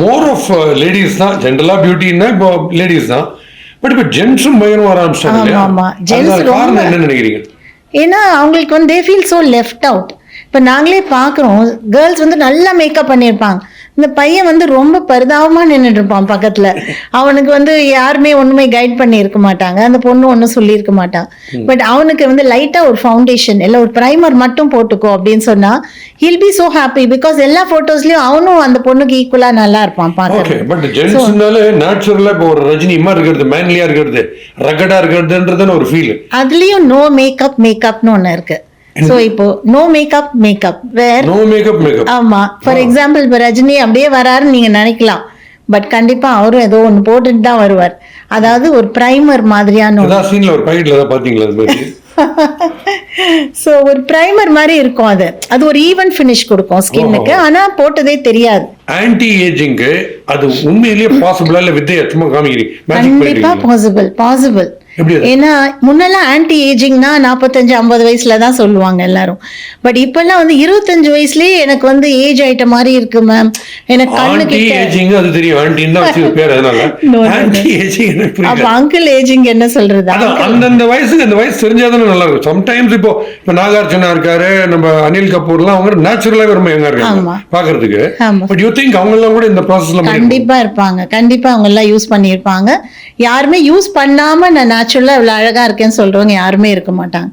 More of ladies தான் ஜென்ரலா பியூட்டின்னா இப்போ லேடிஸ் தான். பட் இப்போ ஜென்ஸும் பயங்கரம் வர ஆரம்பிச்சாங்க. காரணம் என்ன நினைக்கிறீங்க? ஏன்னா அவங்களுக்கு வந்து they feel so left out. இப்போ நாங்களே பார்க்குறோம், கேர்ள்ஸ் வந்து நல்லா மேக்கப் பண்ணியிருப்பாங்க, இந்த பையன் வந்து ரொம்ப பரிதாபமா நின்றுட்டு இருப்பான் பக்கத்துல. அவனுக்கு வந்து யாருமே ஒண்ணுமே கைட் பண்ணி இருக்க மாட்டாங்க, அந்த பொண்ணு ஒன்றும் சொல்லியிருக்க மாட்டான். பட் அவனுக்கு வந்து லைட்டா ஒரு ஃபவுண்டேஷன் இல்லை ஒரு ப்ரைமர் மட்டும் போட்டுக்கோ அப்படின்னு சொன்னா he'll be so happy. Because எல்லா போட்டோஸ்லயும் அவனும் அந்த பொண்ணுக்கு ஈக்குவலா நல்லா இருப்பான் பார்க்க. பட் ஜென்ஸ்னால நேச்சுரலா இப்போ ஒரு ரஜினி இம்மா இருக்கிறது, மேன்லியா இருக்கிறது, ரகடா இருக்கிறதுன்றதுன்னு ஒரு ஃபீல். அதுலயும் நோ மேக்கப்னு ஒண்ணு இருக்கு. சோ இப்போ நோ மேக்கப் வேர் நோ மேக்கப். ஆமா, ஃபார் எக்ஸாம்பிள் இப்ப ரஜினி அப்படியே வராருன்னு நீங்க நினைக்கலாம், பட் கண்டிப்பா அவரும் ஏதோ ஒண்ணு போட்டுட்டு தான் வருவார். அதாவது ஒரு பிரைமர் மாதிரியான சீன்ல ஒரு பாக்கெட்ல தான் பாத்தீங்களா? சோ ஒரு பிரைமர் மாதிரி இருக்கும். அது ஒரு ஈவன் ஃபினிஷ் கொடுக்கும் ஸ்கின்னுக்கு, ஆனா போட்டதே தெரியாது. ஆன்டி ஏஜிங்க்கு அது உண்மையிலேயே பாசிபிளா இல்ல வித்தையா சும்மா காமிக்கிறீங்க? கண்டிப்பா பாசிபிள். ஏன்னா முன்னெல்லாம் ஆன்டி ஏஜிங்னா 45-50 வயசுல தான் சொல்லுவாங்க எல்லாரும். பட் இப்பெல்லாம் வந்து 25 வயசுலயே எனக்கு வந்து ஏஜ் ஆயிட்ட மாதிரி இருக்கு மேம், எனக்கு கண்ணு கிட்ட அது தெரியும். ஆன்டின்னா பேர் அதனால ஆன்டி ஏஜிங். அப்ப அங்கிள் ஏஜிங் என்ன சொல்றது? அந்தந்த வயசுக்கு அந்த வயசு தெரிஞ்சாதானே நல்லா இருக்கும். சம்டைம்ஸ் இப்போ நாகார்ஜுனா இருக்காரு, நம்ம அனில் கபூர்லாம், அவங்க நேச்சுரலாவே ரொம்ப யங்கா இருக்காங்க பாக்குறதுக்கு. பட் யூ திங்க் அவங்க எல்லாம் கூட இந்த ப்ராசஸ்ல கண்டிப்பா இருப்பாங்க, கண்டிப்பா அவங்க எல்லாம் யூஸ் பண்ணிருப்பாங்க. யாருமே யூஸ் பண்ணாம நான் நேச்சுரலா இவ்வளவு அழகா இருக்கேன்னு சொல்றவங்க யாருமே இருக்க மாட்டாங்க.